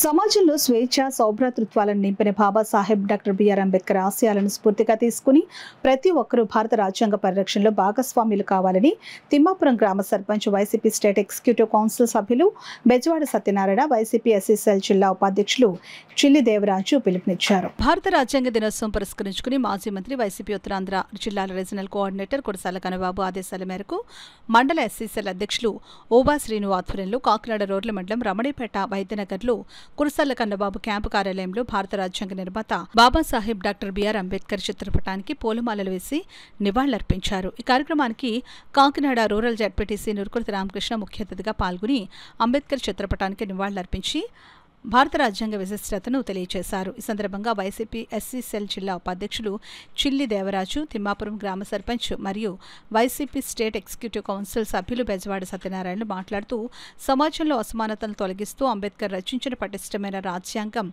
సమాజంలో స్వేచ్ఛ సౌభ్రాతృత్వాలను నింపిన బాబాసాహెబ్ డాక్టర్ బిఆర్ అంబేద్కర్ ఆశయాలను స్ఫూర్తిగా తీసుకుని ప్రతి ఒక్కరూ భారత రాజ్యాంగ పరిరక్షణలో భాగస్వాములు కావాలని తిమ్మాపురం గ్రామ sarpanch YCP state executive council సభ్యులు బెజవాడ సత్యనారాయణ వైసీపీ ఎస్సీసీఎల్ జిల్లా ఉపాధ్యక్షులు చిల్లి దేవరాజు పిలుపునిచ్చారు. భారత రాజ్యాంగ దినోత్సవం పురస్కరించుకుని మాజీ మంత్రి వైసీపీ ఉత్తరాంధ్ర జిల్లాల రీజనల్ కోఆర్డినేటర్ కురసాల కన్నబాబు ఆదేశాల మేరకు మండల ఎస్సీసీఎల్ అధ్యక్షులు ఓబా శ్రీను ఆధ్వర్యంలో కాకినాడ రోడ్ల మండలం రమణిపేట వైద్యనగర్లో కురసాల కన్నబాబు క్యాంపు కార్యాలయంలో భారత రాజ్యాంగ నిర్మాత బాబాసాహెబ్ డాక్టర్ బిఆర్ అంబేద్కర్ చిత్రపటానికి పూలమాలలు వేసి నివాళులర్పించారు. ఈ కార్యక్రమానికి కాకినాడ రూరల్ జడ్పీటీసీ నురుకుర్తి రామకృష్ణ ముఖ్య అతిథిగా పాల్గొని అంబేద్కర్ చిత్రపటానికి నివాళులర్పించి భారత రాజ్యాంగ విశిష్టతను తెలియజేశారు. ఈ సందర్భంగా వైసీపీ ఎస్సీసీఎల్ జిల్లా ఉపాధ్యక్షులు చిల్లి దేవరాజు, తిమ్మాపురం గ్రామ సర్పంచ్ మరియు వైసీపీ స్టేట్ ఎగ్జిక్యూటివ్ కౌన్సిల్ సభ్యులు బెజవాడ సత్యనారాయణ మాట్లాడుతూ సమాజంలో అసమానతలను తొలగిస్తూ అంబేద్కర్ రచించిన పటిష్టమైన రాజ్యాంగం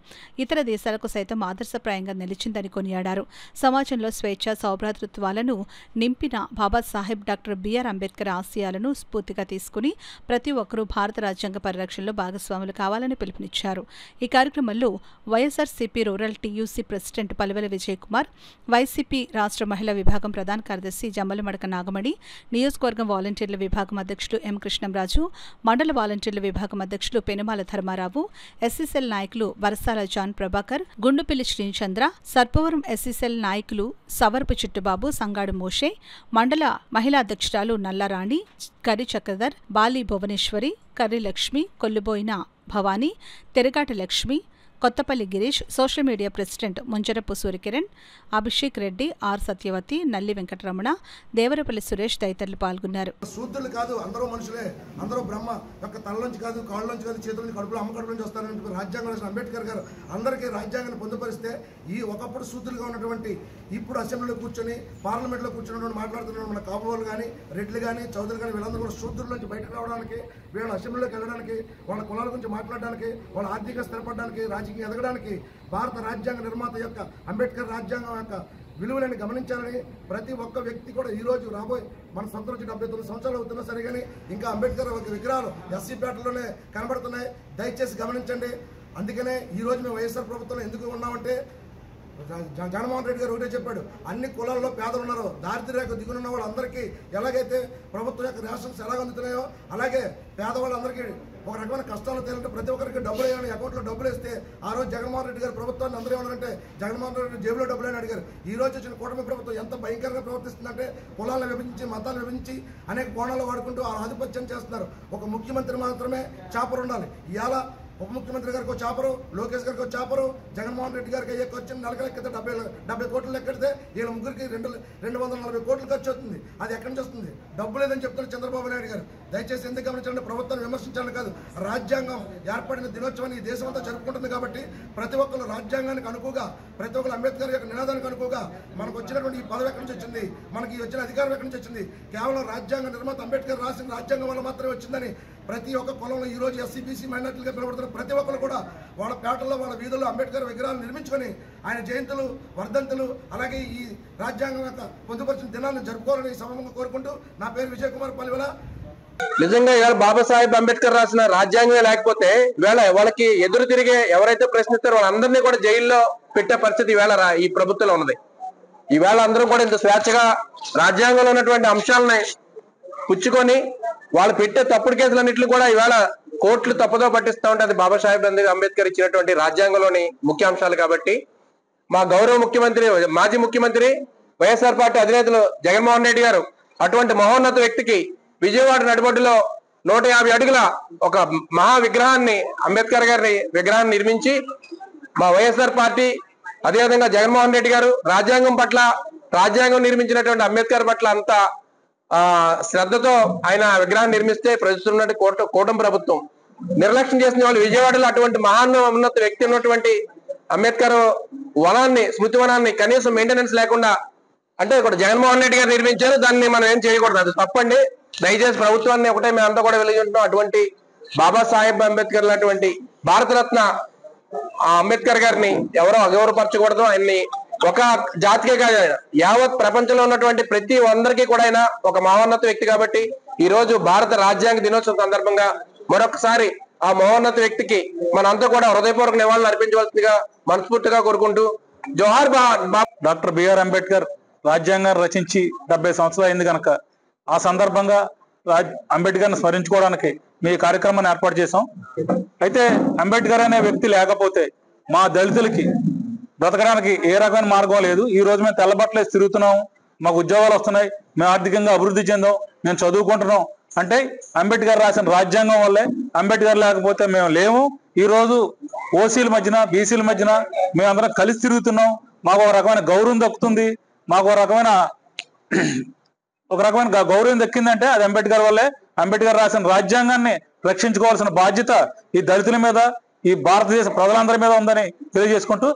ఇతర దేశాలకు సైతం ఆదర్శప్రాయంగా నిలిచిందని కొనియాడారు. సమాజంలో స్వేచ్ఛ సౌభ్రాతృత్వాలను నింపిన బాబాసాహెబ్ డాక్టర్ బిఆర్ అంబేద్కర్ ఆశయాలను స్ఫూర్తిగా తీసుకుని ప్రతి ఒక్కరూ భారత రాజ్యాంగ పరిరక్షణలో భాగస్వాములు కావాలని పిలుపునిచ్చారు. ఈ కార్యక్రమంలో YSRCP rural TUC president Palivela Vijay Kumar, YCP రాష్ట్ర మహిళా విభాగం ప్రధాన కార్యదర్శి జమ్మలమడక నాగమణి, నియోజకవర్గం వాలంటీర్ల విభాగం అధ్యక్షులు ఎం కృష్ణంరాజు, మండల వాలంటీర్ల విభాగం అధ్యక్షులు పెనుమాల ధర్మారావు, ఎస్సీసీఎల్ నాయకులు వరసాల జాన్ ప్రభాకర్, గుండుపిల్లి శ్రీచంద్ర, సర్పవరం ఎస్సీసీఎల్ నాయకులు సవర్పు చిట్టుబాబు, సంగాడు మోషే, మండల మహిళా అధ్యక్షురాలు Nallarani, Karri Chakradhar, Bali Bhuvaneswari, Karri Lakshmi, Kolluboyina Bhavani, Teragati Lakshmi, Kothapalli Girish, social media president Munjarapu Suryakiran, Abhishek Reddy, R Satyavathi, Nalli Venkataramana, Devarapalli Suresh తదితరులు పాల్గొన్నారు. శూద్రులు కాదు, అందరూ మనుషులే, అందరూ బ్రహ్మ యొక్క తలలోంచి కాదు, కాళ్ళలోంచి కాదు, చేతుల నుంచి కడుపులో అమ్మ కడుపు నుంచి వస్తారని రాజ్యాంగం రాసిన అంబేద్కర్ గారు అందరికీ రాజ్యాంగాన్ని పొందుపరిస్తే ఈ ఒకప్పుడు శూద్రులుగా ఉన్నటువంటి ఇప్పుడు అసెంబ్లీలో కూర్చొని పార్లమెంట్లో కూర్చున్నటువంటి మాట్లాడుతున్న మన కాపులు కానీ రెడ్లు కానీ చౌదరులు కానీ వీళ్ళందరూ కూడా శూద్రుల నుంచి బయటకు రావడానికి, వీళ్ళ అసెంబ్లీలోకి వెళ్ళడానికి, వాళ్ళ కులాల గురించి మాట్లాడడానికి, వాళ్ళ ఆర్థిక స్థిరపడడానికి, రాజకీయ ఎదగడానికి భారత రాజ్యాంగ నిర్మాత యొక్క అంబేద్కర్ రాజ్యాంగం యొక్క విలువలను గమనించాలని ప్రతి ఒక్క వ్యక్తి కూడా ఈ రోజు రాబోయే మన స్వంతం 79 సంవత్సరాలు అవుతున్నా సరే కానీ ఇంకా అంబేద్కర్ విగ్రహాలు ఎస్సీపేటలోనే కనబడుతున్నాయి. దయచేసి గమనించండి. అందుకనే ఈ రోజు మేము వైఎస్ఆర్ ప్రభుత్వంలో ఎందుకు ఉన్నామంటే జగన్మోహన్ రెడ్డి గారు ఒకటే చెప్పాడు, అన్ని కులాల్లో పేదలు ఉన్నారు, దారిద్ర్యరేఖ దిగునున్న వాళ్ళందరికీ ఎలాగైతే ప్రభుత్వం యొక్క రేషన్స్ ఎలాగ అందుతున్నాయో అలాగే పేదవాళ్ళందరికీ ఒక రకమైన కష్టాలు తేలంటే ప్రతి ఒక్కరికి డబ్బులు వేయాలని అకౌంట్లో డబ్బులు వేస్తే ఆ రోజు జగన్మోహన్ రెడ్డి గారు ప్రభుత్వాన్ని అందరూ ఏమన్నారంటే జగన్మోహన్ రెడ్డి జేబులో డబ్బులు అని అడిగారు. ఈ రోజు వచ్చిన కూటమి ప్రభుత్వం ఎంత భయంకరంగా ప్రవర్తిస్తుందంటే కులాలను విభజించి మతాలను విభజించి అనేక కోణాలు వాడుకుంటూ ఆ ఆధిపత్యం చేస్తున్నారు. ఒక ముఖ్యమంత్రి మాత్రమే చాపరు ఉండాలి. ఇవాళ ఉప ముఖ్యమంత్రి గారికి చాపరు, లోకేష్ గారికి చాపరు, జగన్మోహన్ రెడ్డి గారికి అయ్యే ఖర్చు నెలకు లెక్కితే 70 కోట్లు లెక్కెడితే వీళ్ళ ముగ్గురికి 240 కోట్లు ఖర్చు అవుతుంది. అది ఎక్కడి నుంచి వస్తుంది? డబ్బు లేదని చెప్తున్నారు చంద్రబాబు నాయుడు గారు. దయచేసి ఎందుకు గమనించాలంటే ప్రభుత్వాన్ని విమర్శించాలని కాదు, రాజ్యాంగం ఏర్పడిన దినోత్సవాన్ని ఈ దేశం అంతా జరుపుకుంటుంది కాబట్టి ప్రతి ఒక్కరు రాజ్యాంగానికి అనుకుగా, ప్రతి ఒక్కరు అంబేద్కర్ యొక్క నినాదానికి అనుకుగా మనకు వచ్చినటువంటి ఈ పదవి ఎక్కడి నుంచి వచ్చింది, మనకి వచ్చిన అధికారం ఎక్కడి నుంచి వచ్చింది, కేవలం రాజ్యాంగ నిర్మాత అంబేద్కర్ రాసిన రాజ్యాంగం వల్ల మాత్రమే వచ్చిందని ప్రతి ఒక్క కులంలో ఈ రోజు ఎస్సీబీసీ మైనార్టీలుగా పిలువడుతున్న ప్రతి ఒక్కరు కూడా వాళ్ళ పేటల్లో వాళ్ళ వీధుల్లో అంబేద్కర్ విగ్రహాలు నిర్మించుకొని ఆయన జయంతులు వర్ధంతులు అలాగే ఈ రాజ్యాంగం యొక్క పొందుపరిచిన దినాలను జరుపుకోవాలని సభంగా కోరుకుంటూ నా పేరు విజయ్ కుమార్ పల్లివల. నిజంగా ఇవాళ బాబాసాహెబ్ అంబేద్కర్ రాసిన రాజ్యాంగమే లేకపోతే ఇవాళ వాళ్ళకి ఎదురు తిరిగే ఎవరైతే ప్రశ్నిస్తారో వాళ్ళందరినీ కూడా జైల్లో పెట్టే పరిస్థితి ఈవేళ ఈ ప్రభుత్వంలో ఉన్నది. ఈవేళ అందరూ కూడా ఇంత స్వేచ్ఛగా రాజ్యాంగంలో ఉన్నటువంటి అంశాలని పుచ్చుకొని వాళ్ళు పెట్టే తప్పుడు కేసులన్నింటినీ కూడా ఈవేళ కోర్టులు తప్పుదో పట్టిస్తూ ఉంటే అది బాబాసాహెబ్ అంబేద్కర్ ఇచ్చినటువంటి రాజ్యాంగంలోని ముఖ్య అంశాలు. కాబట్టి మా గౌరవ ముఖ్యమంత్రి, మాజీ ముఖ్యమంత్రి, వైఎస్ఆర్ పార్టీ అధినేతలు జగన్మోహన్ రెడ్డి గారు అటువంటి మహోన్నత వ్యక్తికి విజయవాడ నడిబొడ్డులో 150 అడుగుల ఒక మహా విగ్రహాన్ని, అంబేద్కర్ గారి విగ్రహాన్ని నిర్మించి మా వైఎస్ఆర్ పార్టీ అదేవిధంగా జగన్మోహన్ రెడ్డి గారు రాజ్యాంగం నిర్మించినటువంటి అంబేద్కర్ పట్ల అంత శ్రద్ధతో ఆయన విగ్రహాన్ని నిర్మిస్తే ప్రస్తుతం కూటమి ప్రభుత్వం నిర్లక్ష్యం చేసిన వాళ్ళు విజయవాడలో అటువంటి మహాన్నత వ్యక్తి ఉన్నటువంటి అంబేద్కర్ వనాన్ని, స్మృతి వనాన్ని కనీసం మెయింటెనెన్స్ లేకుండా అంటే ఇక్కడ జగన్మోహన్ రెడ్డి గారు నిర్మించారు, దాన్ని మనం ఏం చేయకూడదు, అది తప్పండి. దయచేసి ప్రభుత్వాన్ని ఒకటే మేమంతా కూడా వెలిగింటున్నాం. అటువంటి బాబాసాహెబ్ అంబేద్కర్ లాంటి భారతరత్న అంబేద్కర్ గారిని ఎవరో అగౌరవపరచకూడదు. ఆయన్ని ఒక జాతికే కాదు, యావత్ ప్రపంచంలో ఉన్నటువంటి ప్రతి అందరికీ కూడా ఆయన ఒక మహోన్నత వ్యక్తి. కాబట్టి ఈ రోజు భారత రాజ్యాంగ దినోత్సవం సందర్భంగా మరొకసారి ఆ మహోన్నత వ్యక్తికి మనంతా కూడా హృదయపూర్వక నివాళులు అర్పించవలసిందిగా మనస్ఫూర్తిగా కోరుకుంటూ జోహార్ డాక్టర్ బిఆర్ అంబేద్కర్ రాజ్యాంగాన్ని రచించి 70 సంవత్సరాలు అయింది కనుక ఆ సందర్భంగా అంబేద్కర్ని స్మరించుకోవడానికి మీ కార్యక్రమాన్ని ఏర్పాటు చేశాం. అయితే అంబేద్కర్ అనే వ్యక్తి లేకపోతే మా దళితులకి బ్రతకడానికి ఏ రకమైన మార్గం లేదు. ఈ రోజు మేము తెల్లబట్టలేసి తిరుగుతున్నాం, మాకు ఉద్యోగాలు వస్తున్నాయి, మేము ఆర్థికంగా అభివృద్ధి చెందాం, మేము చదువుకుంటున్నాం అంటే అంబేద్కర్ రాసిన రాజ్యాంగం వల్లే. అంబేద్కర్ లేకపోతే మేము లేము. ఈ రోజు ఓసీల మధ్యన బీసీల మధ్యన మేమందరం కలిసి తిరుగుతున్నాం. మాకు ఒక రకమైన గౌరవం దక్కుతుంది. మాకు ఒక రకమైన గౌరవం దక్కిందంటే అది అంబేద్కర్ వల్లే. అంబేద్కర్ రాసిన రాజ్యాంగాన్ని రక్షించుకోవాల్సిన బాధ్యత ఈ దళితుల మీద, ఈ భారతదేశ ప్రజలందరి మీద ఉందని తెలియజేసుకుంటూ